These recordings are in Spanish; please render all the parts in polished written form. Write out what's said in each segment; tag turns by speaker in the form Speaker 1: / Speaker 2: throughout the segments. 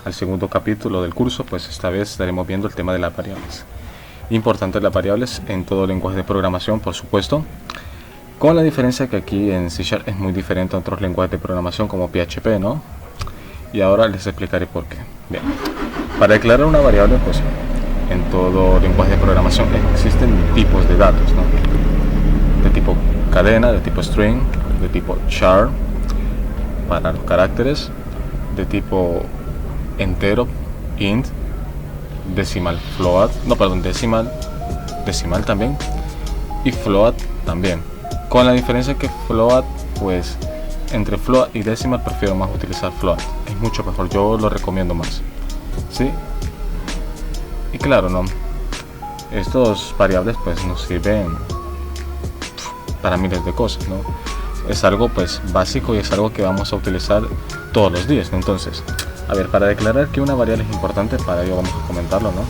Speaker 1: al segundo capítulo del curso, pues esta vez estaremos viendo el tema de las variables. Importante las variables en todo lenguaje de programación, por supuesto, con la diferencia que aquí en C# es muy diferente a otros lenguajes de programación como PHP, ¿no? Y ahora les explicaré por qué. Bien, para declarar una variable, pues en todo lenguaje de programación existen tipos de datos, ¿no? De tipo cadena, de tipo string, de tipo char para los caracteres, de tipo entero, int, decimal, decimal también, y float también, con la diferencia que float, pues entre float y decimal prefiero más utilizar float, es mucho mejor, yo lo recomiendo más, ¿sí? Y claro, ¿no? Estos variables pues nos sirven para miles de cosas, ¿no? Es algo pues básico y es algo que vamos a utilizar todos los días, ¿no? Entonces, a ver, para declarar que una variable es importante, para ello vamos a comentarlo, ¿no?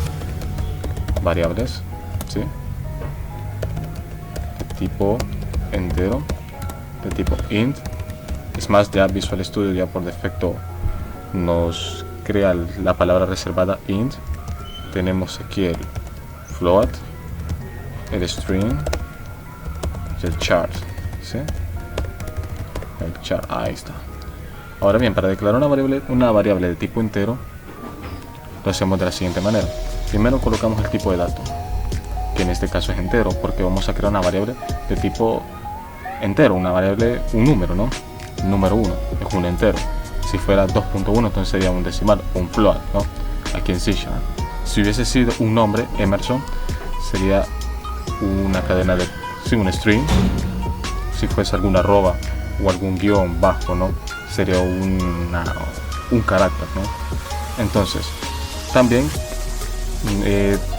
Speaker 1: Variables, ¿sí? De tipo entero, de tipo int. Es más, ya Visual Studio ya por defecto nos crea la palabra reservada int. Tenemos aquí el float, el string y el char, ¿sí? El char, ahí está. Ahora bien, para declarar una variable de tipo entero, lo hacemos de la siguiente manera. Primero colocamos el tipo de dato, que en este caso es entero, porque vamos a crear una variable de tipo entero, una variable, un número, ¿no? Número 1 es un entero. Si fuera 2.1, entonces sería un decimal, un float, ¿no? Aquí en C#. Si hubiese sido un nombre, Emerson, sería una cadena de, sí, un string. Si fuese alguna arroba o algún guión bajo, ¿no? Sería un carácter, ¿no? Entonces, también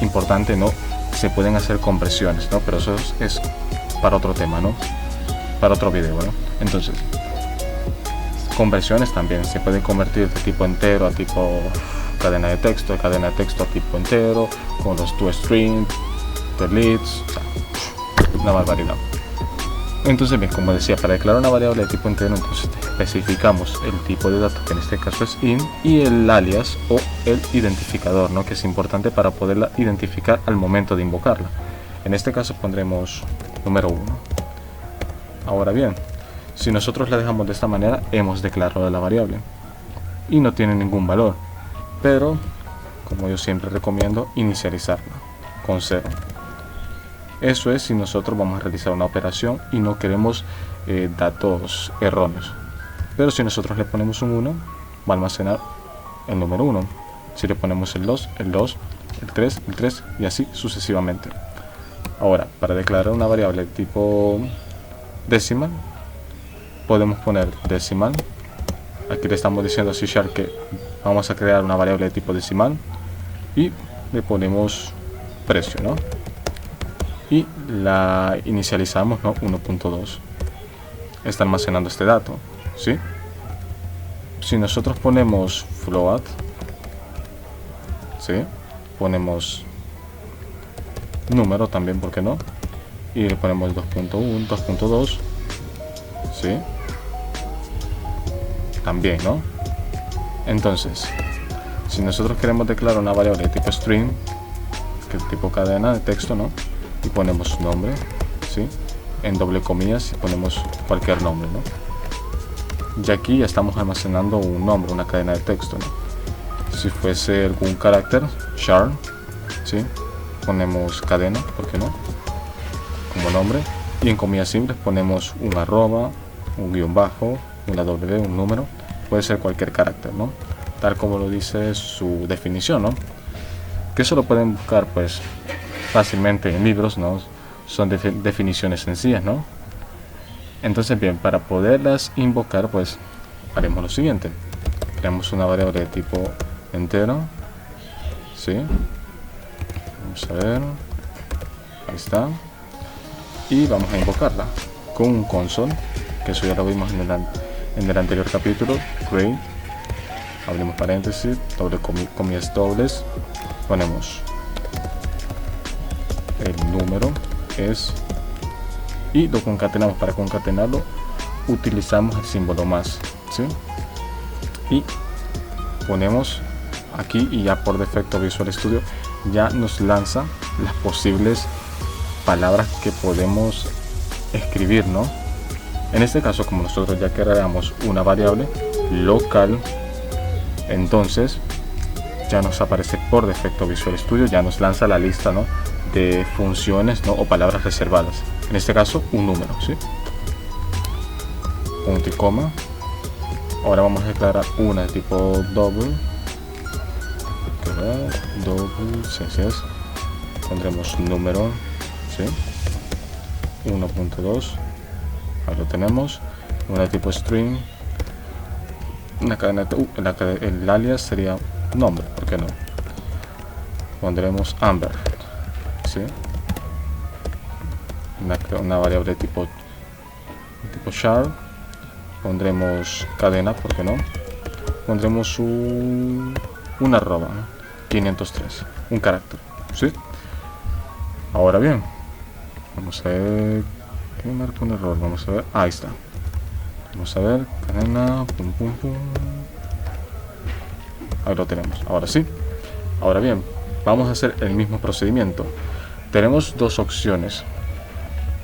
Speaker 1: importante, ¿no? Se pueden hacer conversiones, ¿no? Pero eso es para otro tema, ¿no? Para otro video, ¿no? Entonces, conversiones también se pueden convertir de tipo entero a tipo cadena de texto a tipo entero, con los toString, deletes, o sea, una barbaridad. Entonces bien, como decía, para declarar una variable de tipo entero, entonces especificamos el tipo de datos, que en este caso es int, y el alias o el identificador, ¿no? Que es importante para poderla identificar al momento de invocarla. En este caso pondremos número 1. Ahora bien, si nosotros la dejamos de esta manera, hemos declarado la variable y no tiene ningún valor, pero como yo siempre recomiendo, inicializarla con 0. Eso es si nosotros vamos a realizar una operación y no queremos datos erróneos. Pero si nosotros le ponemos un 1, va a almacenar el número 1. Si le ponemos el 2, el 2, el 3, el 3 y así sucesivamente. Ahora, para declarar una variable de tipo decimal, podemos poner decimal. Aquí le estamos diciendo a C# que vamos a crear una variable de tipo decimal y le ponemos precio, ¿no? Y la inicializamos, ¿no? 1.2. Está almacenando este dato, ¿sí? Si nosotros ponemos float, ¿sí? Ponemos número también, ¿por qué no? Y le ponemos 2.1, 2.2, ¿sí? También, ¿no? Entonces, si nosotros queremos declarar una variable de tipo string, que es tipo cadena de texto, ¿no? Y ponemos nombre, ¿sí? En doble comillas y ponemos cualquier nombre, ¿no? Y aquí ya estamos almacenando un nombre, una cadena de texto, ¿no? Si fuese algún carácter, char, ¿sí? Ponemos cadena, ¿por qué no? Como nombre. Y en comillas simples ponemos un arroba, un guión bajo, una W, un número. Puede ser cualquier carácter, ¿no? Tal como lo dice su definición, ¿no? Que eso lo pueden buscar, pues, fácilmente en libros, ¿no? Son definiciones sencillas, ¿no? Entonces bien, para poderlas invocar, pues haremos lo siguiente. Creamos una variable de tipo entero, ¿sí? Vamos a ver, ahí está, y vamos a invocarla con un console, que eso ya lo vimos en el anterior capítulo. Create, abrimos paréntesis, doble comillas dobles, ponemos el número es y lo concatenamos. Para concatenarlo utilizamos el símbolo más, ¿sí? Y ponemos aquí y ya por defecto Visual Studio ya nos lanza las posibles palabras que podemos escribir, ¿no? En este caso, como nosotros ya creamos una variable local, entonces ya nos aparece por defecto Visual Studio, ya nos lanza la lista, ¿no?, de funciones, ¿no?, o palabras reservadas. En este caso, un número, ¿sí? Punto y coma. Ahora vamos a declarar una de tipo double. Double, sí, pondremos número, ¿sí? 1.2. Ahí lo tenemos. Una de tipo string. Una cadena de, el alias sería nombre, ¿por qué no? Pondremos Amber, ¿sí? Una variable de tipo char. Pondremos cadena, ¿por qué no? Pondremos una arroba, ¿no? 503, un carácter, ¿sí? Ahora bien, vamos a ver que me marca un error, vamos a ver, ahí está. Vamos a ver, cadena, pum, pum, pum. Ahí lo tenemos, ahora sí. Ahora bien, vamos a hacer el mismo procedimiento. Tenemos dos opciones: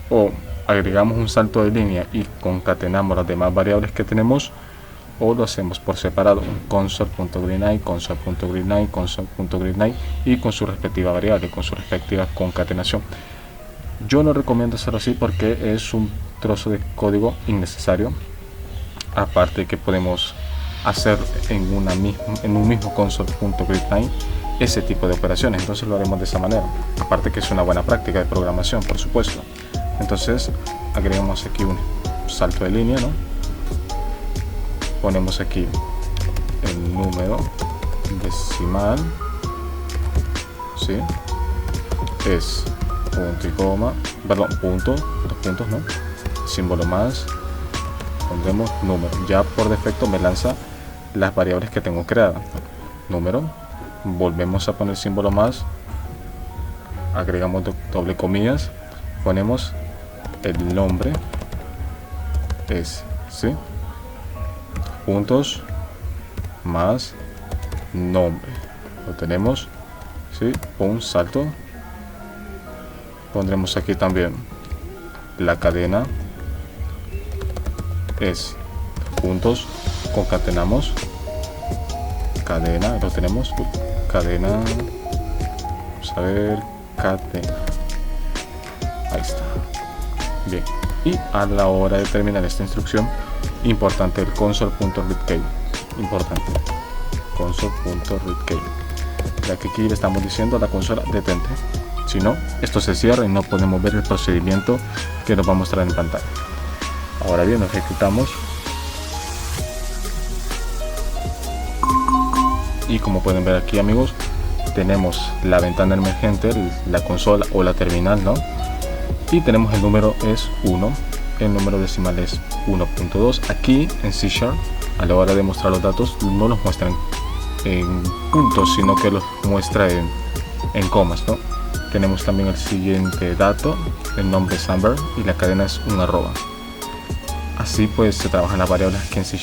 Speaker 1: o agregamos un salto de línea y concatenamos las demás variables que tenemos, o lo hacemos por separado, un console.greeDnight, console.greeDnight, console.greeDnight y con su respectiva variable, con su respectiva concatenación. Yo no recomiendo hacerlo así porque es un trozo de código innecesario, aparte que podemos hacer en un mismo console.greeDnight ese tipo de operaciones. Entonces lo haremos de esa manera, aparte que es una buena práctica de programación, por supuesto. Entonces agregamos aquí un salto de línea, ¿no? Ponemos aquí el número decimal, ¿sí? Es punto y coma, perdón, punto, dos puntos, ¿no? Símbolo más, pondremos número. Ya por defecto me lanza las variables que tengo creadas. Número, volvemos a poner símbolo más, agregamos doble comillas, ponemos el nombre, es, ¿sí? Puntos más nombre, lo tenemos, ¿sí? Un salto, pondremos aquí también la cadena, es puntos, concatenamos cadena, lo tenemos, cadena, vamos a ver, cadena, ahí está. Bien, y a la hora de terminar esta instrucción, importante el console.readkey, importante console.readkey, ya que aquí le estamos diciendo a la consola detente, si no, esto se cierra y no podemos ver el procedimiento que nos va a mostrar en pantalla. Ahora bien, lo ejecutamos y como pueden ver aquí, amigos, tenemos la ventana emergente, la consola o la terminal, ¿no? Y tenemos el número es 1, el número decimal es 1.2. Aquí en C#, a la hora de mostrar los datos, no los muestra en puntos, sino que los muestra en comas, ¿no? Tenemos también el siguiente dato, el nombre es Amber y la cadena es un arroba. Así pues se trabajan las variables aquí en C#.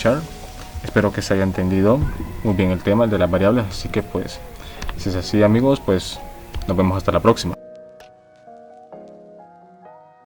Speaker 1: Espero que se haya entendido muy bien el tema de las variables, así que pues si es así, amigos, pues nos vemos hasta la próxima.